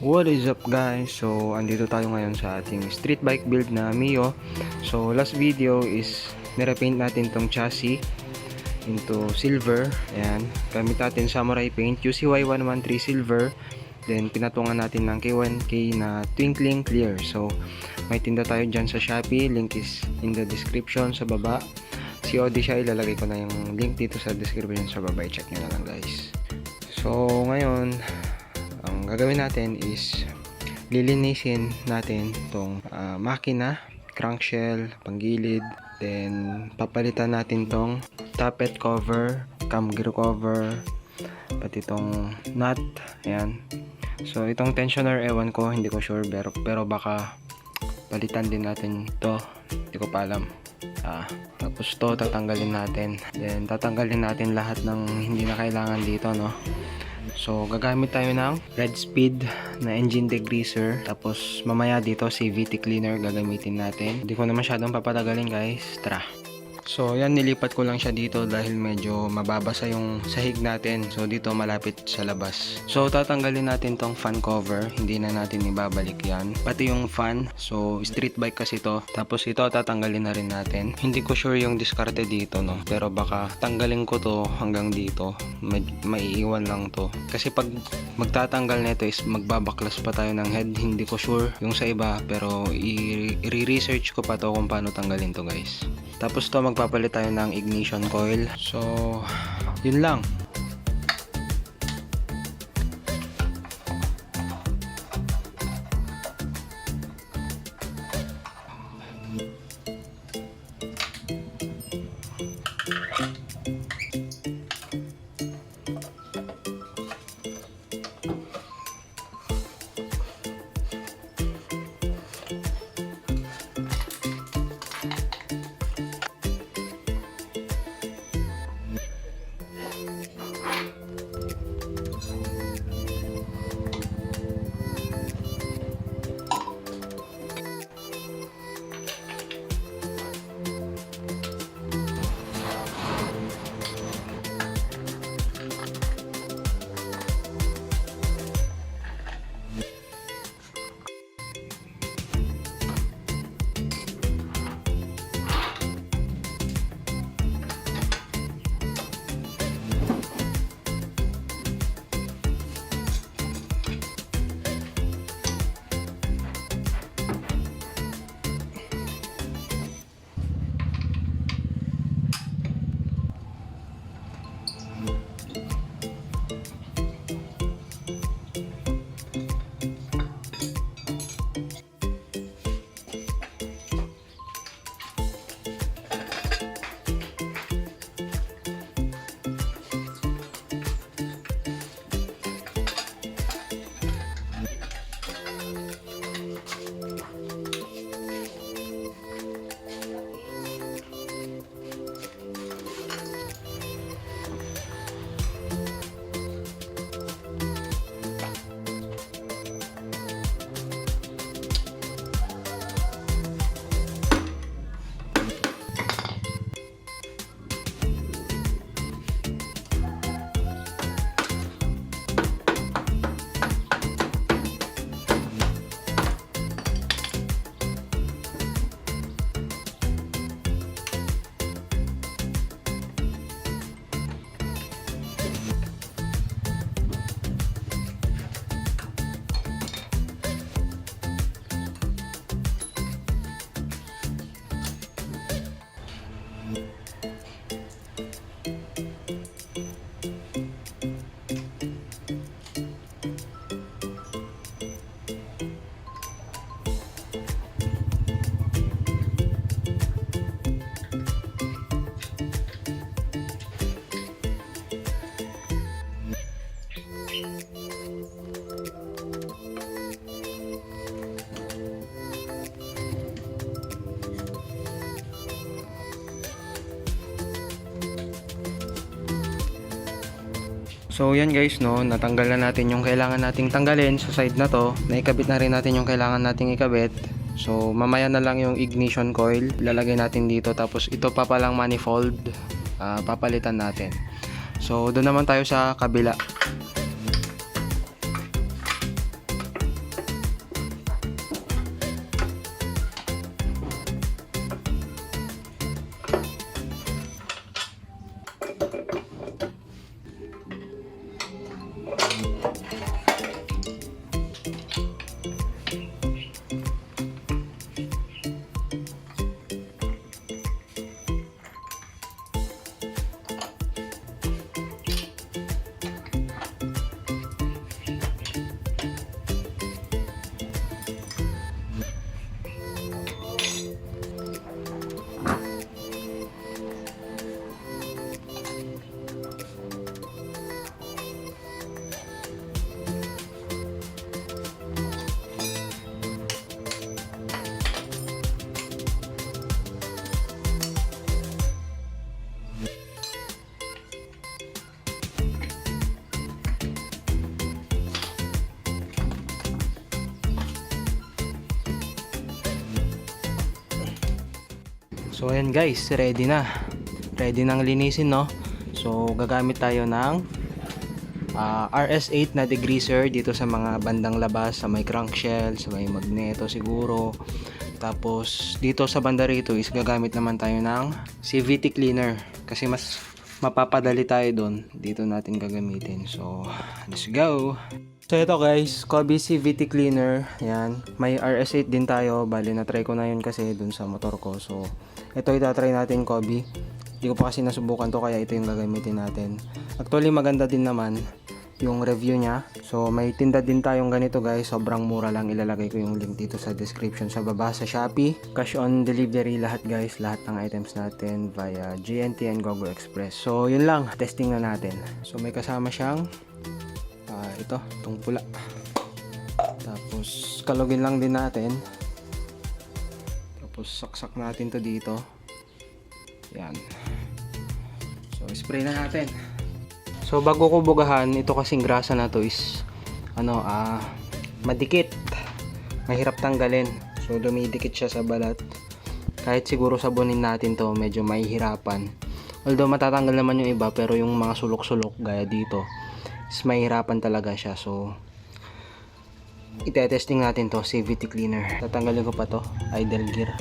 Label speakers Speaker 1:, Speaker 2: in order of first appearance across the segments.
Speaker 1: What is up guys? So andito tayo ngayon sa ating street bike build na MIO. So last video is nirepaint natin tong chassis into silver. Ayan, gamit natin samurai paint UCY113 silver. Then pinatungan natin ng K1K na twinkling clear. So may tinda tayo dyan sa Shopee, link is in the description sa baba. COD siya, ilalagay ko na yung link dito sa description sa baba, i-check nyo na lang guys. So ngayon ang gagawin natin is lilinisin natin tong makina, crankshell, panggilid, then papalitan natin tong tappet cover, cam gear cover, pati tong nut. Ayan. So itong tensioner, ewan ko, hindi ko sure, pero baka palitan din natin to, hindi ko pa alam. Tapos to tatanggalin natin, then tatanggalin natin lahat ng hindi na kailangan dito, no. So gagamit tayo ng red speed na engine degreaser, tapos mamaya dito CVT cleaner gagamitin natin. Hindi ko na masyadong papatagalin guys, tara. So yan, nilipat ko lang siya dito dahil medyo mababasa yung sahig natin. So dito malapit sa labas. So tatanggalin natin tong fan cover, hindi na natin ibabalik yan. Pati yung fan, so street bike kasi to. Tapos ito tatanggalin na rin natin. Hindi ko sure yung diskarte dito, no, pero baka tanggalin ko to hanggang dito, maiiwan lang to. Kasi pag magtatanggal nito is magbabaklas pa tayo ng head. Hindi ko sure yung sa iba, pero i-research ko pa to kung paano tanggalin to guys. Tapos to magpapalit tayo ng ignition coil. So yun lang. So yan guys, no, natanggal na natin yung kailangan nating tanggalin sa side na to. Naikabit na rin natin yung kailangan nating ikabit. So mamaya na lang yung ignition coil, lalagay natin dito. Tapos ito pa palang manifold, papalitan natin. So doon naman tayo sa kabila. So ayan guys, ready na. Ready nang linisin, no. So gagamit tayo ng RS8 na degreaser dito sa mga bandang labas, sa may crankshell, sa may magneto siguro. Tapos dito sa banda rito is gagamit naman tayo ng CVT cleaner kasi mas mapapadali tayo doon. Dito natin gagamitin. So let's go. So ito guys, Kobe CVT cleaner. Yan, may RS8 din tayo. Bali na try ko na yun kasi dun sa motor ko. So ito itatry natin, Kobe. Hindi ko pa kasi nasubukan to kaya ito yung gagamitin natin. Actually maganda din naman yung review niya. So may tinda din tayong ganito guys. Sobrang mura lang. Ilalagay ko yung link dito sa description sa baba sa Shopee. Cash on delivery lahat guys. Lahat ng items natin via GNT and Gogo Express. So yun lang. Testing na natin. So may kasama siyang itong pula. Tapos kalugin lang din natin. Tapos saksak natin to dito. Yan. So spray na natin. So bago ko bugahan, ito kasing grasa na to is madikit. Mahirap tanggalin. So dumidikit siya sa balat. Kahit siguro sabunin natin to, medyo mahihirapan. Although matatanggal naman yung iba, pero yung mga sulok-sulok gaya dito is mahirapan talaga siya. So itetesting natin to, CVT cleaner. Tatanggalin ko pa to, idle gear.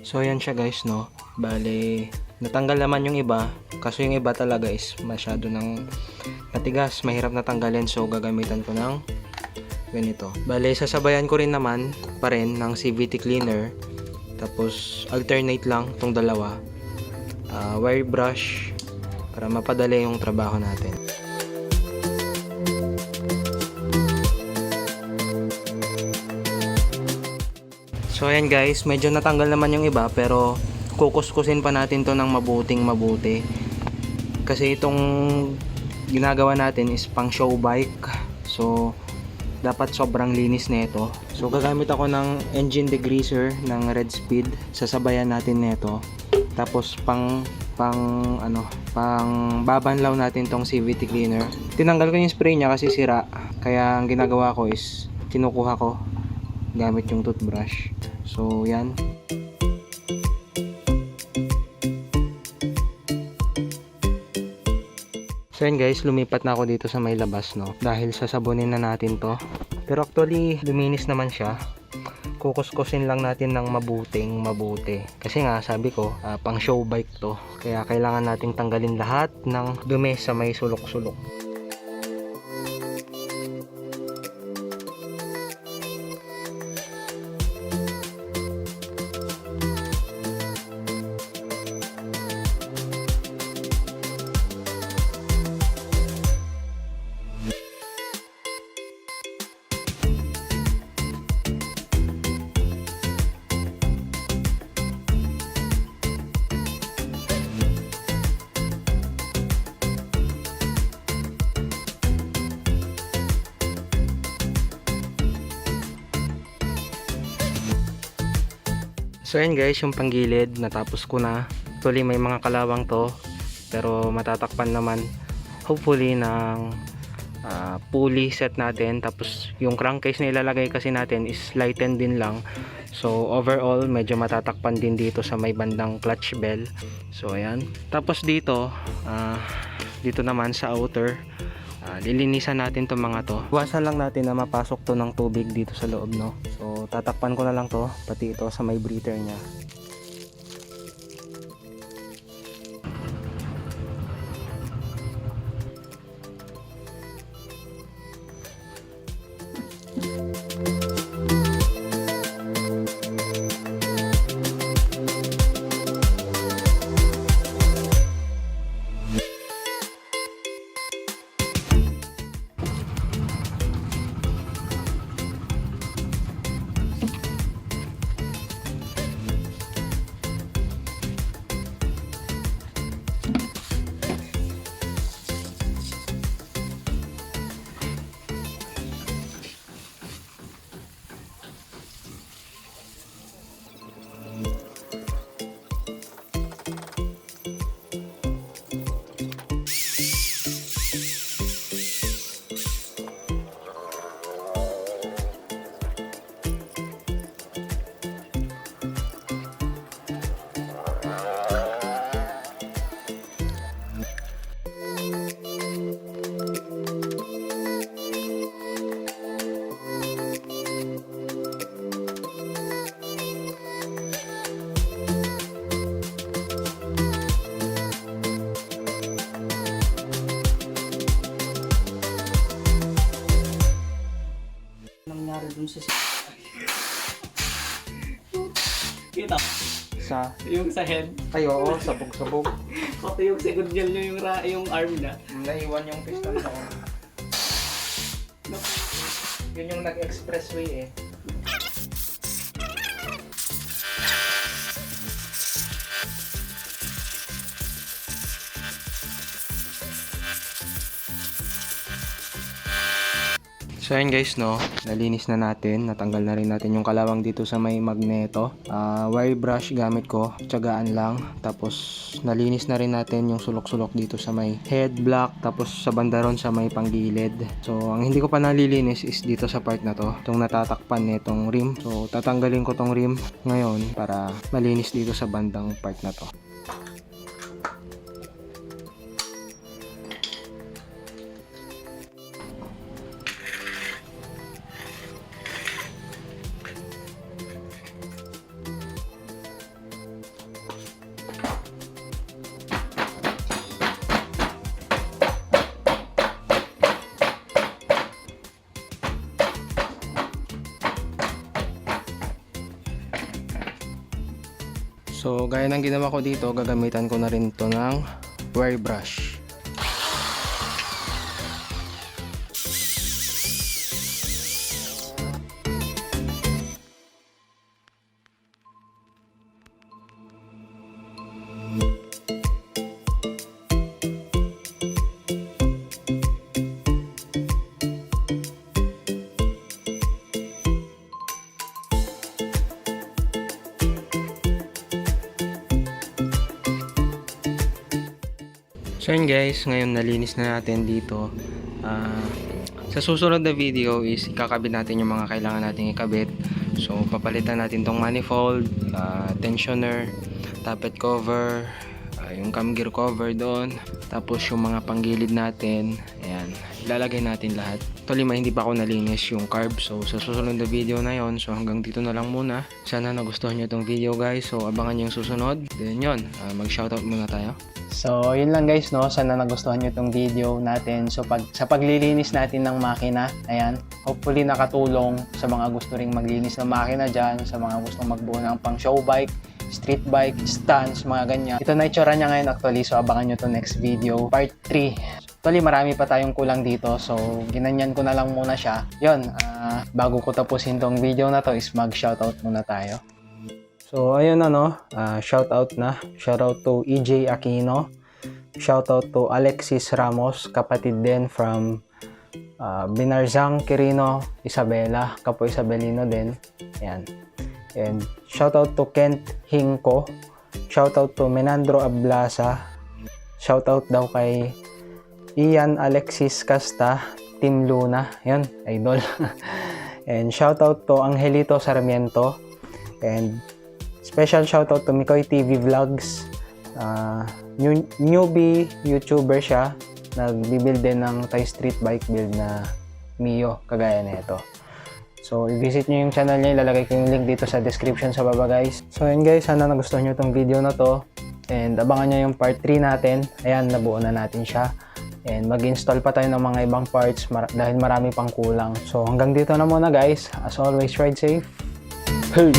Speaker 1: So ayan siya guys, no. Bale, natanggal naman yung iba. Kaso yung iba talaga is masyado ng matigas, mahirap na tanggalin. So gagamitan ko ng ganito. Bale, sasabayan ko rin naman pa rin ng CVT cleaner. Tapos alternate lang tong dalawa. Wire brush para mapadali yung trabaho natin. So ayan guys, medyo natanggal naman yung iba, pero kukuskusin pa natin to ng mabuti. Kasi itong ginagawa natin is pang show bike. So dapat sobrang linis nito. So gagamit ako ng engine degreaser ng Red Speed. Sasabayan natin nito. Tapos pang pang babanlaw natin tong CVT cleaner. Tinanggal ko yung spray niya kasi sira. Kaya ang ginagawa ko is kinukuha ko gamit yung toothbrush. So yan. So yun guys, lumipat na ako dito sa may labas, no, dahil sasabunin na natin to. Pero actually luminis naman siya. Kukuskusin lang natin ng mabuti. Kasi nga sabi ko, pang show bike to. Kaya kailangan nating tanggalin lahat ng dumi sa may sulok-sulok. So ayan guys, yung panggilid natapos ko na. Actually may mga kalawang to, pero matatakpan naman hopefully ng pulley set natin. Tapos yung crankcase na ilalagay kasi natin is lighten din lang. So overall medyo matatakpan din dito sa may bandang clutch bell. So ayan. Tapos dito naman sa outer, lilinisan natin to mga to. Iwasan lang natin na mapasok to ng tubig dito sa loob, no. So tatakpan ko na lang to, pati ito sa may breather nya.
Speaker 2: Dun sa kita
Speaker 1: Yung
Speaker 2: sa head,
Speaker 1: ay oo, sabog-sabog.
Speaker 2: pati yung second gel nyo yung arm na.
Speaker 1: Naiwan yung piston ko. Yun yung nag-expressway eh. So ayun guys, no, nalinis na natin, natanggal na rin natin yung kalawang dito sa may magneto. Wire brush gamit ko, tiyagaan lang. Tapos nalinis na rin natin yung sulok-sulok dito sa may head block, tapos sa bandaron sa may panggilid. So ang hindi ko pa nalilinis is dito sa part na to, itong natatakpan nitong rim. So tatanggalin ko tong rim ngayon para malinis dito sa bandang part na to. So gaya ng ginawa ko dito, gagamitan ko na rin ito ng wire brush. So yun guys, ngayon nalinis na natin dito. Sa susunod na video is ikakabit natin yung mga kailangan nating ikabit. So papalitan natin tong manifold, tensioner, tappet cover, yung cam gear cover doon, tapos yung mga panggilid natin, ayan, ilalagay natin lahat. Actually hindi pa ako nalinis yung carb, so sa susunod na video na yon. So hanggang dito na lang muna. Sana nagustuhan nyo itong video guys, so abangan nyo yung susunod. Then yun, mag shoutout muna tayo.
Speaker 3: So, yun lang guys, no? Sana nagustuhan nyo itong video natin. So, sa paglilinis natin ng makina, ayan, hopefully nakatulong sa mga gusto ring maglinis ng makina dyan, sa mga gustong magbuo ng pang show bike, street bike, stands, mga ganyan. Ito na itsura niya ngayon actually, so abangan nyo to next video, part 3. Actually, marami pa tayong kulang dito, so ginanyan ko na lang muna siya. Yun, bago ko tapusin tong video na to is mag-shoutout muna tayo. So, ayun na no, shoutout na. Shoutout to EJ Aquino. Shoutout to Alexis Ramos, kapatid din from Binarzang, Quirino, Isabela, Kapo Isabelino din. Ayan. And shoutout to Kent Hingko. Shoutout to Menandro Ablasa. Shoutout daw kay Ian Alexis Casta, Team Luna. Yan, idol. And shoutout to Angelito Sarmiento. And special shoutout to Mikoy TV Vlogs. Newbie YouTuber siya. Nagbibuild din ng Thai street bike build na MIO, kagaya na ito. So, i-visit nyo yung channel niya. Ilalagay ko yung link dito sa description sa baba guys. So, yun guys. Sana nagustuhan nyo itong video na to. And abangan nyo yung part 3 natin. Ayan, nabuo na natin siya. And mag-install pa tayo ng mga ibang parts dahil marami pang kulang. So, hanggang dito na muna guys. As always, ride safe. Hey!